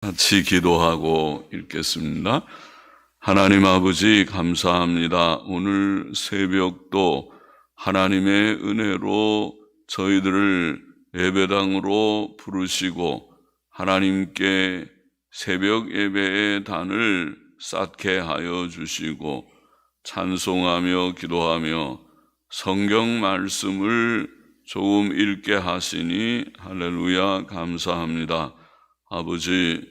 같이 기도하고 읽겠습니다. 하나님 아버지 감사합니다. 오늘 새벽도 하나님의 은혜로 저희들을 예배당으로 부르시고 하나님께 새벽 예배의 단을 쌓게 하여 주시고 찬송하며 기도하며 성경 말씀을 조금 읽게 하시니 할렐루야 감사합니다. 아버지,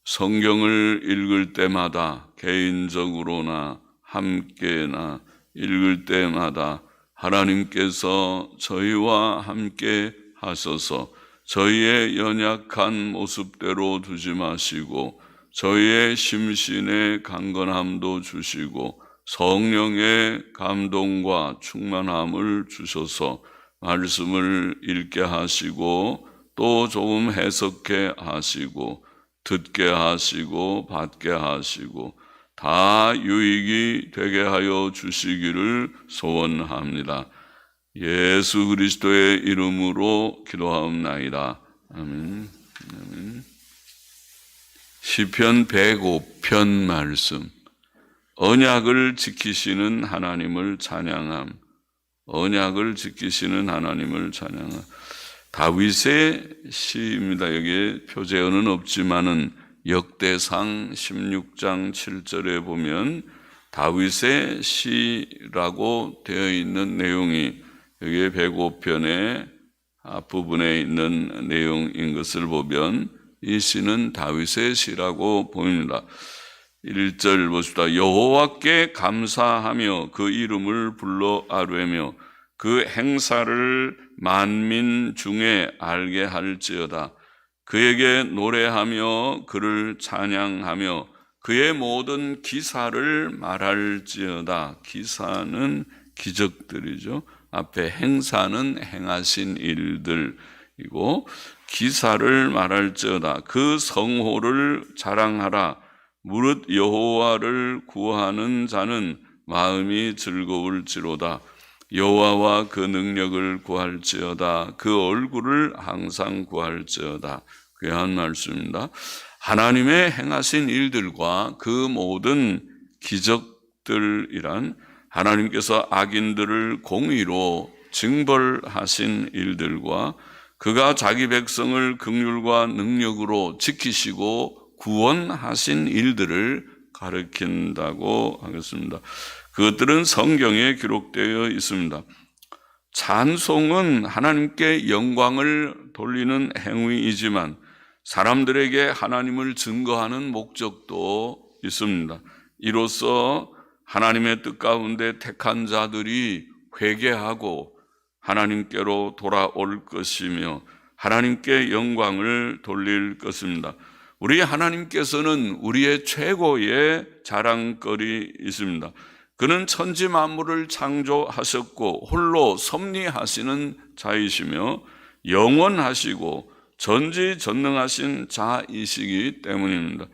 성경을 읽을 때마다 개인적으로나 함께나 읽을 때마다 하나님께서 저희와 함께 하셔서 저희의 연약한 모습대로 두지 마시고 저희의 심신의 강건함도 주시고 성령의 감동과 충만함을 주셔서 말씀을 읽게 하시고 또 조금 해석해 하시고 듣게 하시고 받게 하시고 다 유익이 되게 하여 주시기를 소원합니다. 예수 그리스도의 이름으로 기도하옵나이다. 아멘. 아멘. 시편 105편 말씀. 언약을 지키시는 하나님을 찬양함. 언약을 지키시는 하나님을 찬양함. 다윗의 시입니다. 여기에 표제어는 없지만은 역대상 16장 7절에 보면 다윗의 시라고 되어 있는 내용이 여기에 105편의 앞부분에 있는 내용인 것을 보면 이 시는 다윗의 시라고 보입니다. 1절 보십시다. 여호와께 감사하며 그 이름을 불러 아뢰며 그 행사를 만민 중에 알게 할지어다. 그에게 노래하며 그를 찬양하며 그의 모든 기사를 말할지어다. 기사는 기적들이죠. 앞에 행사는 행하신 일들이고 기사를 말할지어다. 그 성호를 자랑하라. 무릇 여호와를 구하는 자는 마음이 즐거울지로다. 여호와와 그 능력을 구할지어다. 그 얼굴을 항상 구할지어다. 귀한 말씀입니다. 하나님의 행하신 일들과 그 모든 기적들이란 하나님께서 악인들을 공의로 징벌하신 일들과 그가 자기 백성을 긍휼과 능력으로 지키시고 구원하신 일들을 가리킨다고 하겠습니다. 그것들은 성경에 기록되어 있습니다. 찬송은 하나님께 영광을 돌리는 행위이지만 사람들에게 하나님을 증거하는 목적도 있습니다. 이로써 하나님의 뜻 가운데 택한 자들이 회개하고 하나님께로 돌아올 것이며 하나님께 영광을 돌릴 것입니다. 우리 하나님께서는 우리의 최고의 자랑거리 있습니다. 그는 천지 만물을 창조하셨고 홀로 섭리하시는 자이시며 영원하시고 전지전능하신 자이시기 때문입니다.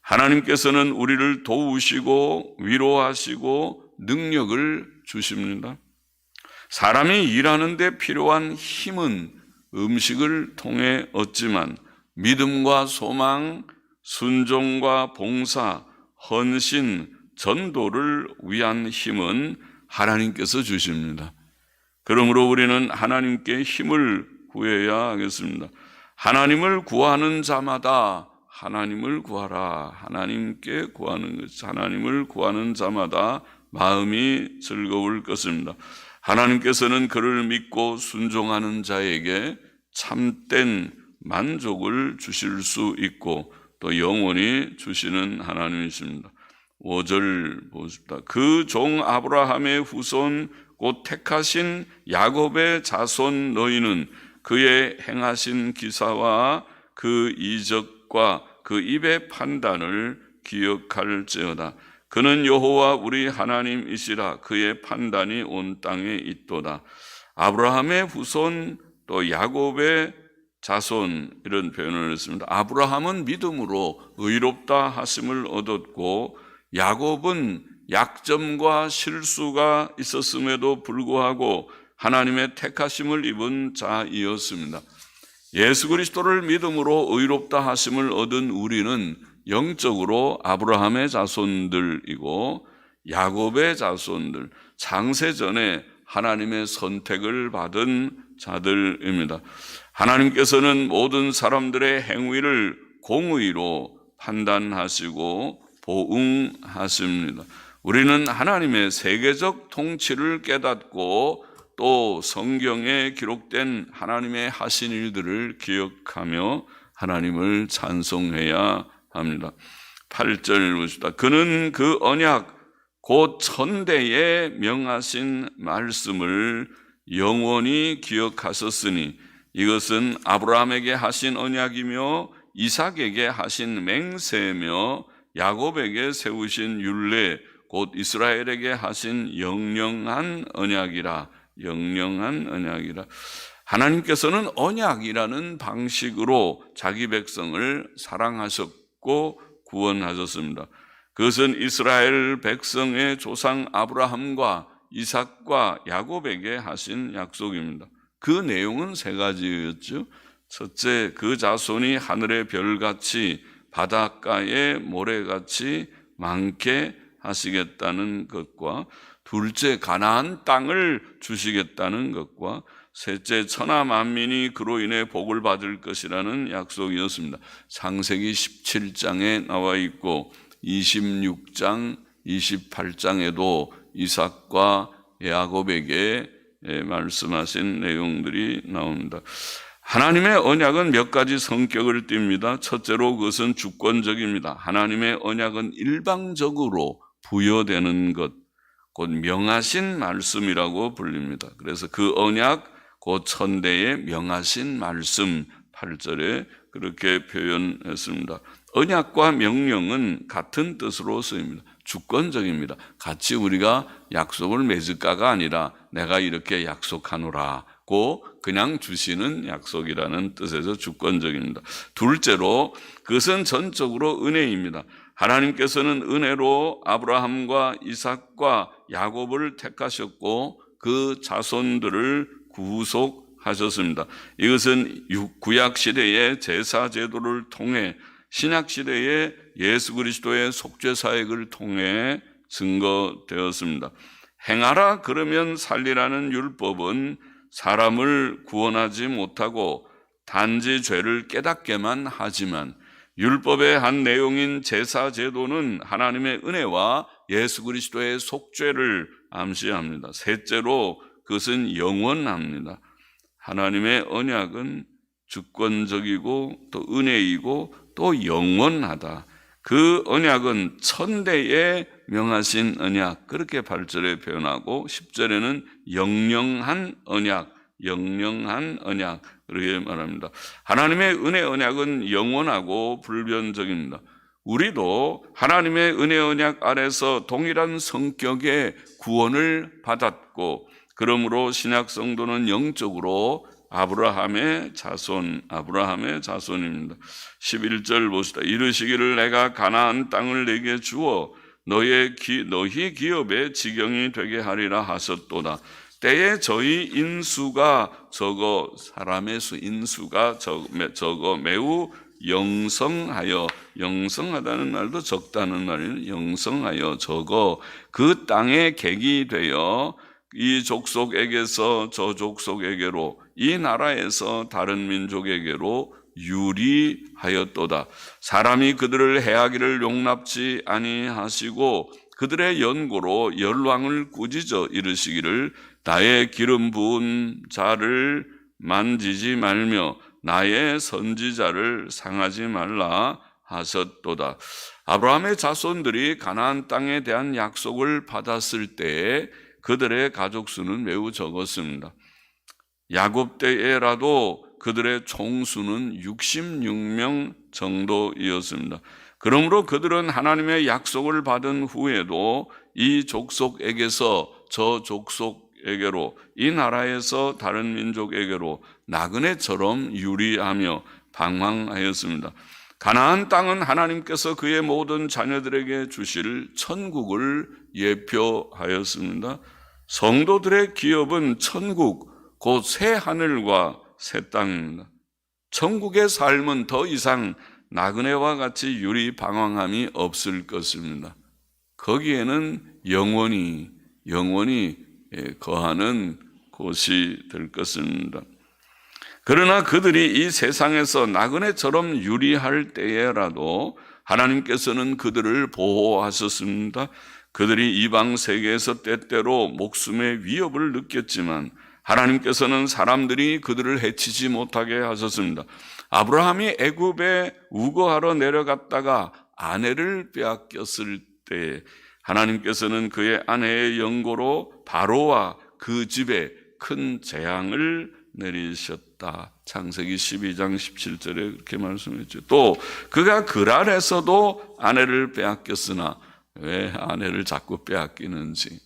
하나님께서는 우리를 도우시고 위로하시고 능력을 주십니다. 사람이 일하는 데 필요한 힘은 음식을 통해 얻지만 믿음과 소망, 순종과 봉사, 헌신, 전도를 위한 힘은 하나님께서 주십니다. 그러므로 우리는 하나님께 힘을 구해야 하겠습니다. 하나님을 구하는 자마다 하나님을 구하라. 하나님께 구하는 것, 하나님을 구하는 자마다 마음이 즐거울 것입니다. 하나님께서는 그를 믿고 순종하는 자에게 참된 만족을 주실 수 있고 또 영원히 주시는 하나님이십니다. 5절 보십시다. 그 종 아브라함의 후손 곧 택하신 야곱의 자손 너희는 그의 행하신 기사와 그 이적과 그 입의 판단을 기억할지어다. 그는 여호와 우리 하나님이시라. 그의 판단이 온 땅에 있도다. 아브라함의 후손 또 야곱의 자손 이런 표현을 했습니다. 아브라함은 믿음으로 의롭다 하심을 얻었고 야곱은 약점과 실수가 있었음에도 불구하고 하나님의 택하심을 입은 자이었습니다. 예수 그리스도를 믿음으로 의롭다 하심을 얻은 우리는 영적으로 아브라함의 자손들이고 야곱의 자손들, 창세전에 하나님의 선택을 받은 자들입니다. 하나님께서는 모든 사람들의 행위를 공의로 판단하시고 보응하십니다. 우리는 하나님의 세계적 통치를 깨닫고 또 성경에 기록된 하나님의 하신 일들을 기억하며 하나님을 찬송해야 합니다. 8절 보십시다. 그는 그 언약 곧 천대에 명하신 말씀을 영원히 기억하셨으니 이것은 아브라함에게 하신 언약이며 이삭에게 하신 맹세며 야곱에게 세우신 율례 곧 이스라엘에게 하신 영영한 언약이라. 영영한 언약이라. 하나님께서는 언약이라는 방식으로 자기 백성을 사랑하셨고 구원하셨습니다. 그것은 이스라엘 백성의 조상 아브라함과 이삭과 야곱에게 하신 약속입니다. 그 내용은 세 가지였죠. 첫째, 그 자손이 하늘의 별같이 바닷가의 모래같이 많게 하시겠다는 것과, 둘째, 가나안 땅을 주시겠다는 것과, 셋째, 천하 만민이 그로 인해 복을 받을 것이라는 약속이었습니다. 창세기 17장에 나와 있고 26장, 28장에도 이삭과 야곱에게 말씀하신 내용들이 나옵니다. 하나님의 언약은 몇 가지 성격을 띱니다. 첫째로 그것은 주권적입니다. 하나님의 언약은 일방적으로 부여되는 것, 곧 명하신 말씀이라고 불립니다. 그래서 그 언약, 곧 천대의 명하신 말씀, 8절에 그렇게 표현했습니다. 언약과 명령은 같은 뜻으로 쓰입니다. 주권적입니다. 같이 우리가 약속을 맺을까가 아니라 내가 이렇게 약속하노라고 그냥 주시는 약속이라는 뜻에서 주권적입니다. 둘째로 그것은 전적으로 은혜입니다. 하나님께서는 은혜로 아브라함과 이삭과 야곱을 택하셨고 그 자손들을 구속하셨습니다. 이것은 구약 시대의 제사 제도를 통해 신약 시대의 예수 그리스도의 속죄 사역을 통해 증거되었습니다. 행하라 그러면 살리라는 율법은 사람을 구원하지 못하고 단지 죄를 깨닫게만 하지만 율법의 한 내용인 제사 제도는 하나님의 은혜와 예수 그리스도의 속죄를 암시합니다. 셋째로 그것은 영원합니다. 하나님의 언약은 주권적이고 또 은혜이고 또 영원하다. 그 언약은 천대에 명하신 언약, 그렇게 8절에 표현하고 10절에는 영영한 언약, 영영한 언약 그렇게 말합니다. 하나님의 은혜 언약은 영원하고 불변적입니다. 우리도 하나님의 은혜 언약 아래서 동일한 성격의 구원을 받았고, 그러므로 신약 성도는 영적으로 아브라함의 자손입니다. 11절 보시다. 이르시기를 내가 가나안 땅을 내게 주어 너희 기업의 지경이 되게 하리라 하셨도다. 때에 저희 인수가 적어, 사람의 수 인수가 적어 매우 영성하여, 영성하다는 말도 적다는 말이에요. 영성하여 적어 그 땅에 객이 되어 이 족속에게서 저 족속에게로, 이 나라에서 다른 민족에게로 유리하였도다. 사람이 그들을 해하기를 용납지 아니하시고 그들의 연고로 열왕을 꾸짖어 이르시기를 나의 기름 부은 자를 만지지 말며 나의 선지자를 상하지 말라 하셨도다. 아브라함의 자손들이 가나안 땅에 대한 약속을 받았을 때 그들의 가족 수는 매우 적었습니다. 야곱 때에라도 그들의 총수는 66명 정도이었습니다. 그러므로 그들은 하나님의 약속을 받은 후에도 이 족속에게서 저 족속에게로, 이 나라에서 다른 민족에게로 나그네처럼 유리하며 방황하였습니다. 가나안 땅은 하나님께서 그의 모든 자녀들에게 주실 천국을 예표하였습니다. 성도들의 기업은 천국, 곧 새 하늘과 새 땅입니다. 천국의 삶은 더 이상 나그네와 같이 유리방황함이 없을 것입니다. 거기에는 영원히 거하는 곳이 될 것입니다. 그러나 그들이 이 세상에서 나그네처럼 유리할 때에라도 하나님께서는 그들을 보호하셨습니다. 그들이 이방 세계에서 때때로 목숨의 위협을 느꼈지만 하나님께서는 사람들이 그들을 해치지 못하게 하셨습니다. 아브라함이 애굽에 우거하러 내려갔다가 아내를 빼앗겼을 때 하나님께서는 그의 아내의 연고로 바로와 그 집에 큰 재앙을 내리셨다. 창세기 12장 17절에 그렇게 말씀했죠. 또 그가 그랄에서도 아내를 빼앗겼으나 왜 아내를 자꾸 빼앗기는지.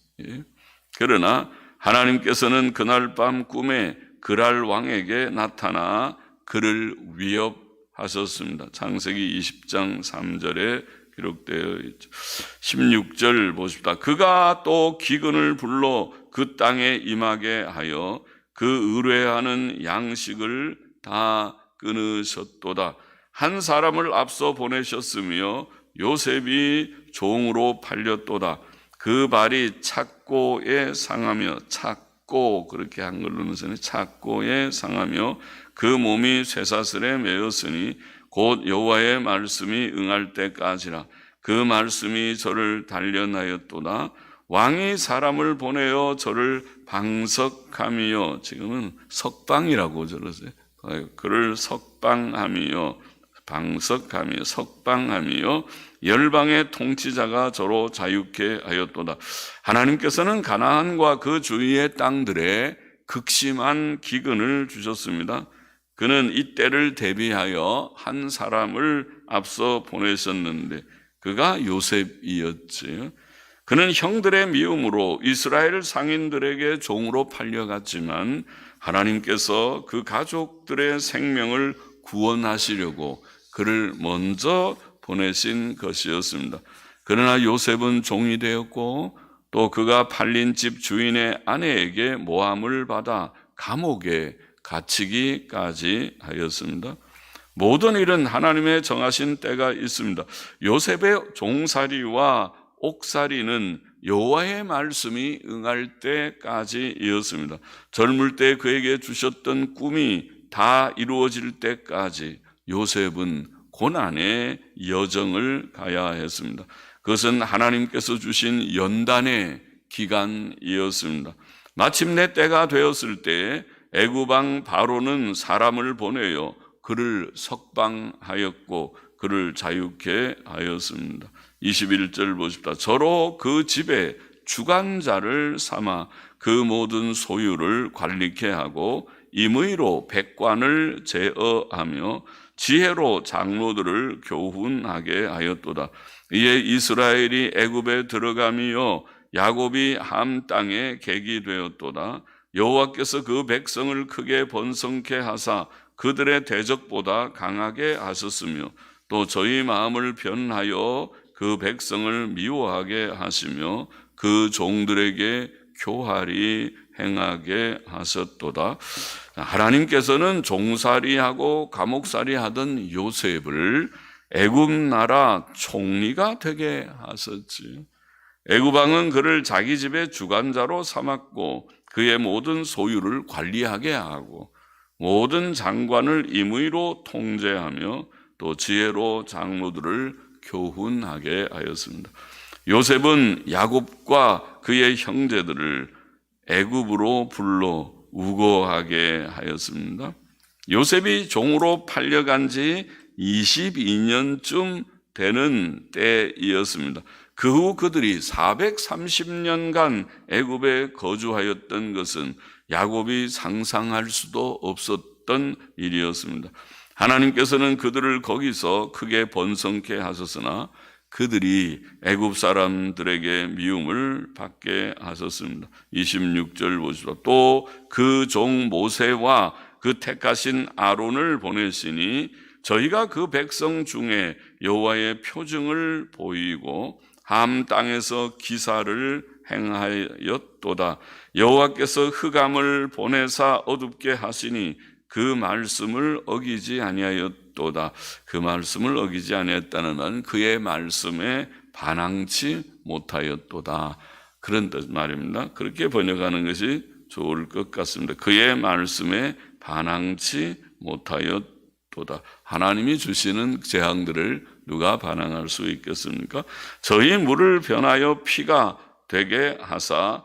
그러나 하나님께서는 그날 밤 꿈에 그랄 왕에게 나타나 그를 위협하셨습니다. 창세기 20장 3절에 기록되어 있죠. 16절 보십시다. 그가 또 기근을 불러 그 땅에 임하게 하여 그 의뢰하는 양식을 다 끊으셨도다. 한 사람을 앞서 보내셨으며 요셉이 종으로 팔렸도다. 그 발이 착고에 상하며, 착고 그렇게 한글로는 착고에 상하며 그 몸이 쇠사슬에 매였으니 곧 여호와의 말씀이 응할 때까지라. 그 말씀이 저를 단련하였도다. 왕이 사람을 보내어 저를 방석하며, 지금은 석방이라고 저러세요. 그를 석방하며, 방석하며, 석방하며 열방의 통치자가 저로 자유케 하였도다. 하나님께서는 가나안과 그 주위의 땅들에 극심한 기근을 주셨습니다. 그는 이때를 대비하여 한 사람을 앞서 보내셨는데 그가 요셉이었지요. 그는 형들의 미움으로 이스라엘 상인들에게 종으로 팔려갔지만 하나님께서 그 가족들의 생명을 구원하시려고 그를 먼저 보내신 것이었습니다. 그러나 요셉은 종이 되었고 또 그가 팔린 집 주인의 아내에게 모함을 받아 감옥에 갇히기까지 하였습니다. 모든 일은 하나님의 정하신 때가 있습니다. 요셉의 종살이와 옥살이는 여호와의 말씀이 응할 때까지이었습니다. 젊을 때 그에게 주셨던 꿈이 다 이루어질 때까지 요셉은 고난의 여정을 가야 했습니다. 그것은 하나님께서 주신 연단의 기간이었습니다. 마침내 때가 되었을 때 애굽 왕 바로는 사람을 보내어 그를 석방하였고 그를 자유케 하였습니다. 21절 보십시다. 저로 그 집에 주관자를 삼아 그 모든 소유를 관리케 하고 임의로 백관을 제어하며 지혜로 장로들을 교훈하게 하였도다. 이에 이스라엘이 애굽에 들어가며 야곱이 함 땅에 객이 되었도다. 여호와께서 그 백성을 크게 번성케 하사 그들의 대적보다 강하게 하셨으며 또 저희 마음을 변하여 그 백성을 미워하게 하시며 그 종들에게 교활히 행하게 하셨도다. 하나님께서는 종살이하고 감옥살이 하던 요셉을 애굽 나라 총리가 되게 하셨지. 애굽 왕은 그를 자기 집의 주관자로 삼았고 그의 모든 소유를 관리하게 하고 모든 장관을 임의로 통제하며 또 지혜로 장로들을 교훈하게 하였습니다. 요셉은 야곱과 그의 형제들을 애굽으로 불러 우거하게 하였습니다. 요셉이 종으로 팔려간 지 22년쯤 되는 때이었습니다. 그 후 그들이 430년간 애굽에 거주하였던 것은 야곱이 상상할 수도 없었던 일이었습니다. 하나님께서는 그들을 거기서 크게 번성케 하셨으나 그들이 애굽 사람들에게 미움을 받게 하셨습니다. 26절 보시죠. 또 그 종 모세와 그 택하신 아론을 보내시니 저희가 그 백성 중에 여호와의 표징을 보이고 함 땅에서 기사를 행하였도다. 여호와께서 흑암을 보내사 어둡게 하시니 그 말씀을 어기지 아니하였도다. 그 말씀을 어기지 아니했다는 말은 그의 말씀에 반항치 못하였도다. 그런 뜻 말입니다. 그렇게 번역하는 것이 좋을 것 같습니다. 그의 말씀에 반항치 못하였도다. 하나님이 주시는 재앙들을 누가 반항할 수 있겠습니까? 저희 물을 변하여 피가 되게 하사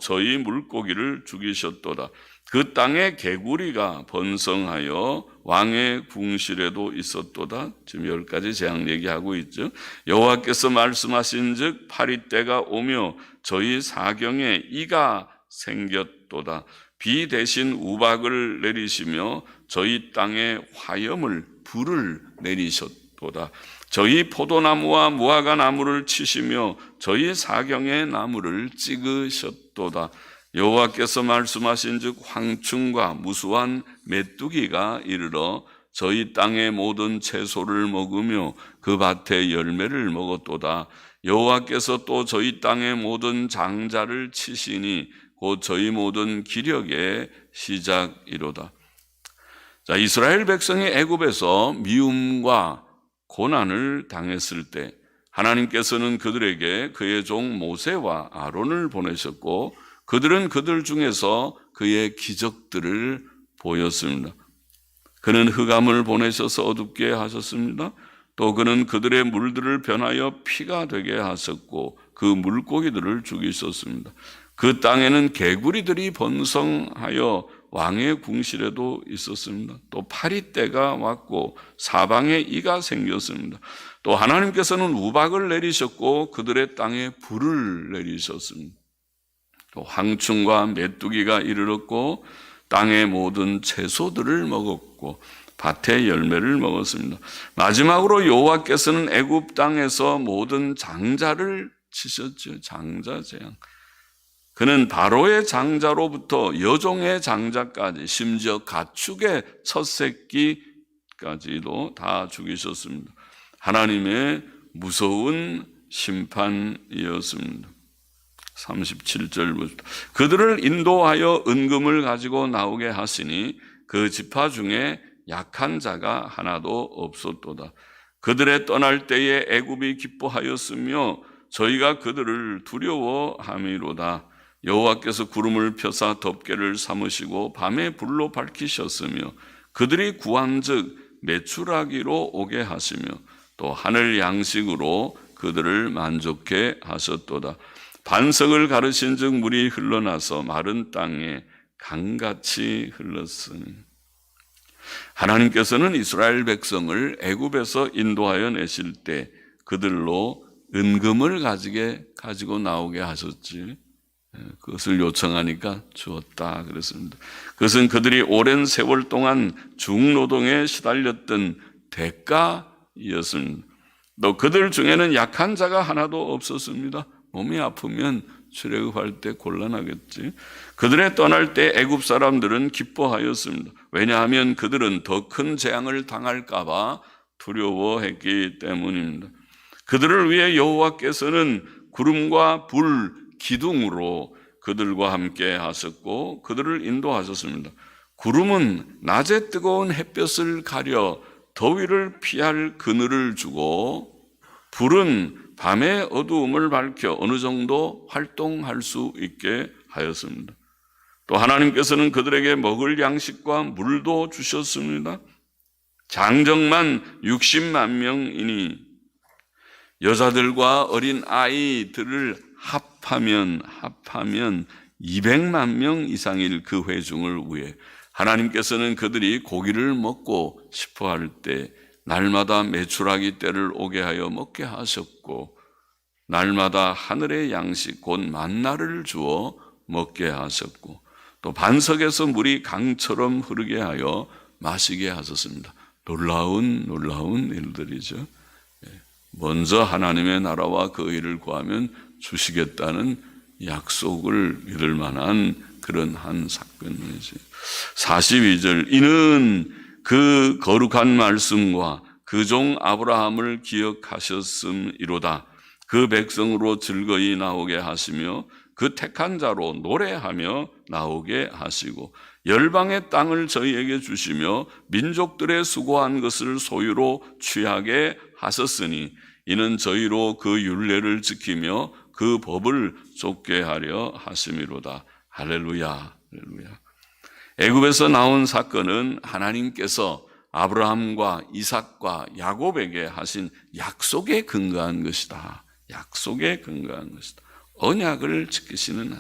저희 물고기를 죽이셨도다. 그 땅에 개구리가 번성하여 왕의 궁실에도 있었도다. 지금 10가지 재앙 얘기하고 있죠. 여호와께서 말씀하신즉 파리때가 오며 저희 사경에 이가 생겼도다. 비 대신 우박을 내리시며 저희 땅에 화염을 불을 내리셨도다. 저희 포도나무와 무화과 나무를 치시며 저희 사경의 나무를 찍으셨도다. 여호와께서 말씀하신즉 황충과 무수한 메뚜기가 이르러 저희 땅의 모든 채소를 먹으며 그 밭의 열매를 먹었도다. 여호와께서 또 저희 땅의 모든 장자를 치시니 곧 저희 모든 기력의 시작이로다. 자, 이스라엘 백성이 애굽에서 미움과 고난을 당했을 때 하나님께서는 그들에게 그의 종 모세와 아론을 보내셨고 그들은 그들 중에서 그의 기적들을 보였습니다. 그는 흑암을 보내셔서 어둡게 하셨습니다. 또 그는 그들의 물들을 변하여 피가 되게 하셨고 그 물고기들을 죽이셨습니다. 그 땅에는 개구리들이 번성하여 왕의 궁실에도 있었습니다. 또 파리때가 왔고 사방에 이가 생겼습니다. 또 하나님께서는 우박을 내리셨고 그들의 땅에 불을 내리셨습니다. 또 황충과 메뚜기가 이르렀고 땅의 모든 채소들을 먹었고 밭의 열매를 먹었습니다. 마지막으로 여호와께서는 애굽 땅에서 모든 장자를 치셨죠. 장자 재앙. 그는 바로의 장자로부터 여종의 장자까지 심지어 가축의 첫 새끼까지도 다 죽이셨습니다. 하나님의 무서운 심판이었습니다. 37절부터 그들을 인도하여 은금을 가지고 나오게 하시니 그 지파 중에 약한 자가 하나도 없었도다. 그들의 떠날 때에 애굽이 기뻐하였으며 저희가 그들을 두려워함이로다. 여호와께서 구름을 펴사 덮개를 삼으시고 밤에 불로 밝히셨으며 그들이 구한즉 메추라기로 오게 하시며 또 하늘 양식으로 그들을 만족해 하셨도다. 반석을 가르신즉 물이 흘러나서 마른 땅에 강같이 흘렀으니. 하나님께서는 이스라엘 백성을 애굽에서 인도하여 내실 때 그들로 은금을 가지고 나오게 하셨지. 그것을 요청하니까 주었다 그랬습니다. 그것은 그들이 오랜 세월 동안 중노동에 시달렸던 대가였습니다. 또 그들 중에는 약한 자가 하나도 없었습니다. 몸이 아프면 출애굽할 때 곤란하겠지. 그들의 떠날 때 애굽 사람들은 기뻐하였습니다. 왜냐하면 그들은 더 큰 재앙을 당할까 봐 두려워했기 때문입니다. 그들을 위해 여호와께서는 구름과 불, 기둥으로 그들과 함께 하셨고 그들을 인도하셨습니다. 구름은 낮에 뜨거운 햇볕을 가려 더위를 피할 그늘을 주고 불은 밤의 어두움을 밝혀 어느 정도 활동할 수 있게 하였습니다. 또 하나님께서는 그들에게 먹을 양식과 물도 주셨습니다. 장정만 60만 명이니 여자들과 어린 아이들을 합하면 200만 명 이상일 그 회중을 위해 하나님께서는 그들이 고기를 먹고 싶어 할 때 날마다 메추라기 때를 오게 하여 먹게 하셨고 날마다 하늘의 양식 곧 만나를 주어 먹게 하셨고 또 반석에서 물이 강처럼 흐르게 하여 마시게 하셨습니다. 놀라운 일들이죠. 먼저 하나님의 나라와 그 의를 구하면 주시겠다는 약속을 믿을 만한 그런 한 사건이지. 42절 이는 그 거룩한 말씀과 그 종 아브라함을 기억하셨음이로다. 그 백성으로 즐거이 나오게 하시며 그 택한 자로 노래하며 나오게 하시고 열방의 땅을 저희에게 주시며 민족들의 수고한 것을 소유로 취하게 하셨으니 이는 저희로 그 율례를 지키며 그 법을 좇게 하려 하심이로다. 할렐루야. 할렐루야. 애굽에서 나온 사건은 하나님께서 아브라함과 이삭과 야곱에게 하신 약속에 근거한 것이다. 약속에 근거한 것이다. 언약을 지키시는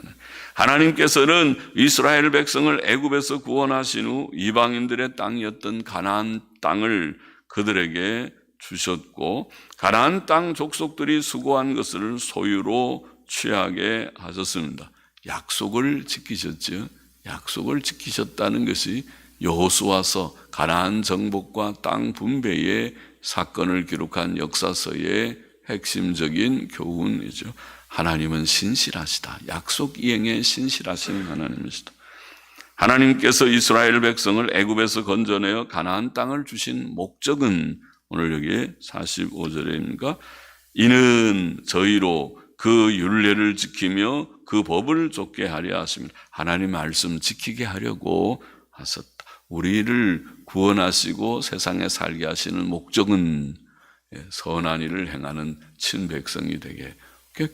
하나님께서는 이스라엘 백성을 애굽에서 구원하신 후 이방인들의 땅이었던 가나안 땅을 그들에게 주셨고 가나안 땅 족속들이 수고한 것을 소유로 취하게 하셨습니다. 약속을 지키셨죠. 약속을 지키셨다는 것이 여호수아서 가나안 정복과 땅 분배의 사건을 기록한 역사서의 핵심적인 교훈이죠. 하나님은 신실하시다. 약속 이행에 신실하신 하나님이시다. 하나님께서 이스라엘 백성을 애굽에서 건져내어 가나안 땅을 주신 목적은 오늘 여기 45절입니까? 이는 저희로 그 율례를 지키며 그 법을 좇게 하려 하십니다. 하나님 말씀 지키게 하려고 하셨다. 우리를 구원하시고 세상에 살게 하시는 목적은 선한 일을 행하는 친백성이 되게.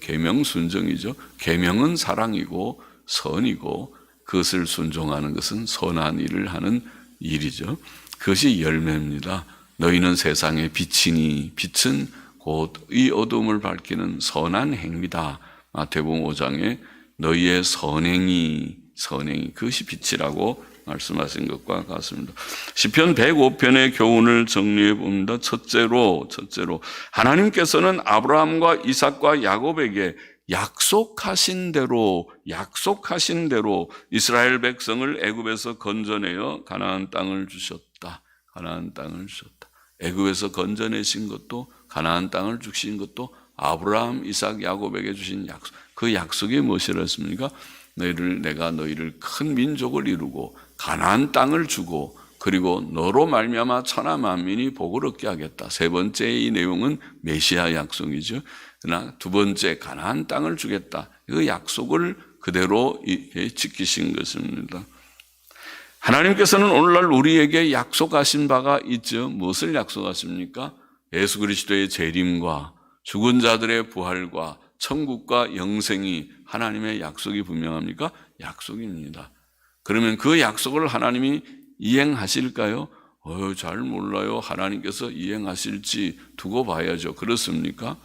계명 순종이죠. 계명은 사랑이고 선이고 그것을 순종하는 것은 선한 일을 하는 일이죠. 그것이 열매입니다. 너희는 세상의 빛이니 빛은 곧 이 어둠을 밝히는 선한 행위다. 마태복음 5장에 너희의 선행이 그것이 빛이라고 말씀하신 것과 같습니다. 시편 105편의 교훈을 정리해 봅니다. 첫째로 하나님께서는 아브라함과 이삭과 야곱에게 약속하신 대로 이스라엘 백성을 애굽에서 건져내어 가나안 땅을 주셨다. 가나안 땅을 주셨다. 애굽에서 건져내신 것도 가나안 땅을 주신 것도 아브라함, 이삭, 야곱에게 주신 약속. 그 약속이 무엇이었습니까? 내가 너희를 큰 민족을 이루고 가나안 땅을 주고 그리고 너로 말미암아 천하 만민이 복을 얻게 하겠다. 세 번째 이 내용은 메시아 약속이죠. 그러나 두 번째 가나안 땅을 주겠다. 그 약속을 그대로 지키신 것입니다. 하나님께서는 오늘날 우리에게 약속하신 바가 있죠. 무엇을 약속하십니까? 예수 그리스도의 재림과 죽은 자들의 부활과 천국과 영생이 하나님의 약속이 분명합니까? 약속입니다. 그러면 그 약속을 하나님이 이행하실까요? 잘 몰라요. 하나님께서 이행하실지 두고 봐야죠. 그렇습니까?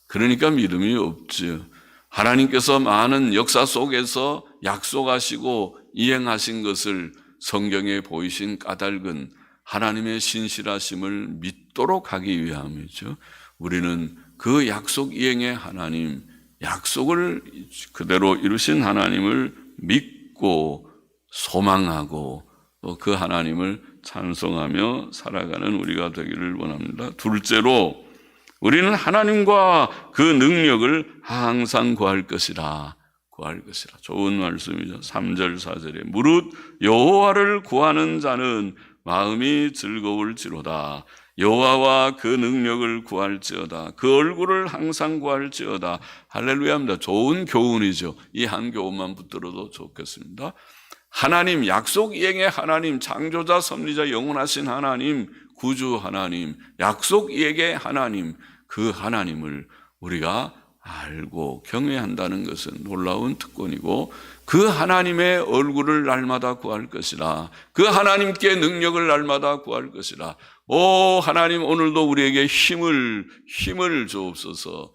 그러니까 믿음이 없죠. 하나님께서 많은 역사 속에서 약속하시고 이행하신 것을 성경에 보이신 까닭은 하나님의 신실하심을 믿도록 하기 위함이죠. 우리는 그 약속 이행의 하나님, 약속을 그대로 이루신 하나님을 믿고 소망하고 그 하나님을 찬송하며 살아가는 우리가 되기를 원합니다. 둘째로 우리는 하나님과 그 능력을 항상 구할 것이라. 좋은 말씀이죠. 3절 4절에 무릇 여호와를 구하는 자는 마음이 즐거울지로다. 여호와와 그 능력을 구할지어다. 그 얼굴을 항상 구할지어다. 할렐루야입니다. 좋은 교훈이죠. 이 한 교훈만 붙들어도 좋겠습니다. 하나님, 약속 이행의 하나님, 창조자, 섭리자, 영원하신 하나님, 구주 하나님, 약속 이행의 하나님, 그 하나님을 우리가 알고 경외한다는 것은 놀라운 특권이고 그 하나님의 얼굴을 날마다 구할 것이라. 그 하나님께 능력을 날마다 구할 것이라. 오 하나님, 오늘도 우리에게 힘을 주옵소서.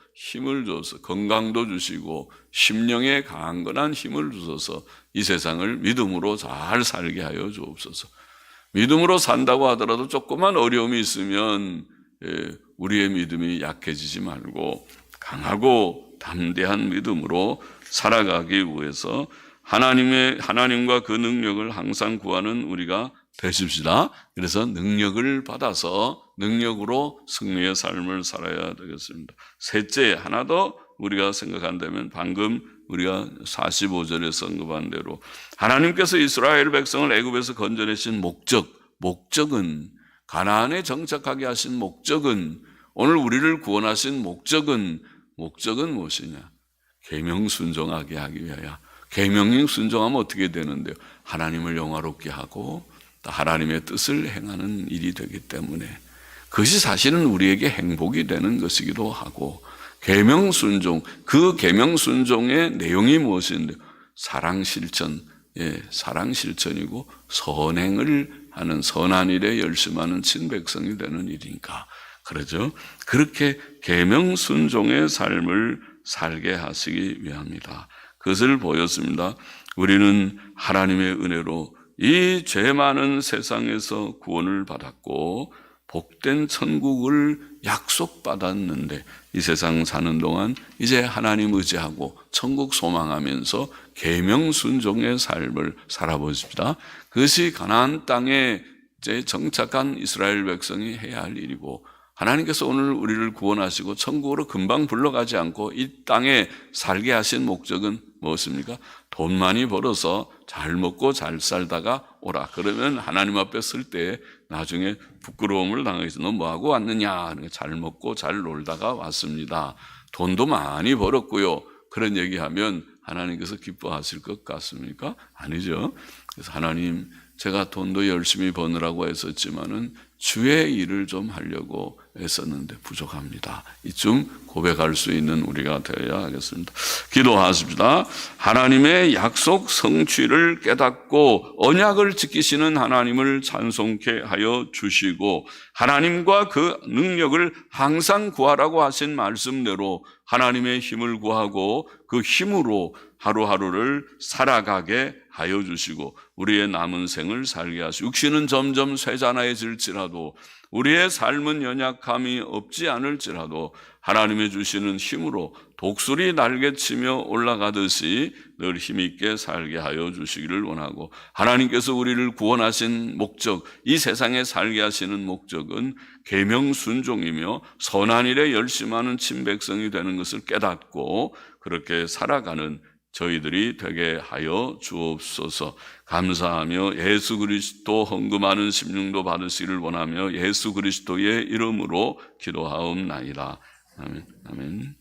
건강도 주시고 심령에 강건한 힘을 주셔서 이 세상을 믿음으로 잘 살게 하여 주옵소서. 믿음으로 산다고 하더라도 조그만 어려움이 있으면 우리의 믿음이 약해지지 말고 강하고 담대한 믿음으로 살아가기 위해서 하나님과 그 능력을 항상 구하는 우리가 되십시다. 그래서 능력을 받아서 능력으로 승리의 삶을 살아야 되겠습니다. 셋째, 하나 더 우리가 생각한다면 방금 우리가 45절에서 언급한 대로 하나님께서 이스라엘 백성을 애굽에서 건져내신 목적은 가나안에 정착하게 하신 목적은 오늘 우리를 구원하신 목적은 무엇이냐? 계명 순종하게 하기 위하여 계명에 순종하면 어떻게 되는데요? 하나님을 영화롭게 하고 또 하나님의 뜻을 행하는 일이 되기 때문에 그것이 사실은 우리에게 행복이 되는 것이기도 하고, 계명 순종, 그 계명 순종의 내용이 무엇인데요? 사랑 실천, 사랑 실천이고 선행을 하는, 선한 일에 열심하는 친백성이 되는 일인가. 그러죠. 그렇게 계명 순종의 삶을 살게 하시기 위함이다. 그것을 보였습니다. 우리는 하나님의 은혜로 이 죄 많은 세상에서 구원을 받았고 복된 천국을 약속받았는데, 이 세상 사는 동안 이제 하나님 의지하고 천국 소망하면서 계명 순종의 삶을 살아보십시다. 그것이 가나안 땅에 이제 정착한 이스라엘 백성이 해야 할 일이고, 하나님께서 오늘 우리를 구원하시고 천국으로 금방 불러가지 않고 이 땅에 살게 하신 목적은 무엇입니까? 돈 많이 벌어서 잘 먹고 잘 살다가 오라. 그러면 하나님 앞에 설 때 나중에 부끄러움을 당해서 너 뭐하고 왔느냐? 잘 먹고 잘 놀다가 왔습니다. 돈도 많이 벌었고요. 그런 얘기하면 하나님께서 기뻐하실 것 같습니까? 아니죠. 그래서 하나님, 제가 돈도 열심히 버느라고 했었지만은 주의 일을 좀 하려고 애썼는데 부족합니다. 이쯤 고백할 수 있는 우리가 되어야 하겠습니다. 기도하십시다. 하나님의 약속 성취를 깨닫고 언약을 지키시는 하나님을 찬송케 하여 주시고, 하나님과 그 능력을 항상 구하라고 하신 말씀대로 하나님의 힘을 구하고 그 힘으로 하루하루를 살아가게 하여 주시고, 우리의 남은 생을 살게 하시고, 육신은 점점 쇠잔해질지라도 우리의 삶은 연약함이 없지 않을지라도 하나님의 주시는 힘으로 독수리 날개치며 올라가듯이 늘 힘있게 살게 하여 주시기를 원하고, 하나님께서 우리를 구원하신 목적, 이 세상에 살게 하시는 목적은 계명 순종이며 선한 일에 열심하는 친백성이 되는 것을 깨닫고 그렇게 살아가는 저희들이 되게 하여 주옵소서. 감사하며 예수 그리스도 헌금하는 심령도 받으시기를 원하며 예수 그리스도의 이름으로 기도하옵나이다. 아멘. 아멘.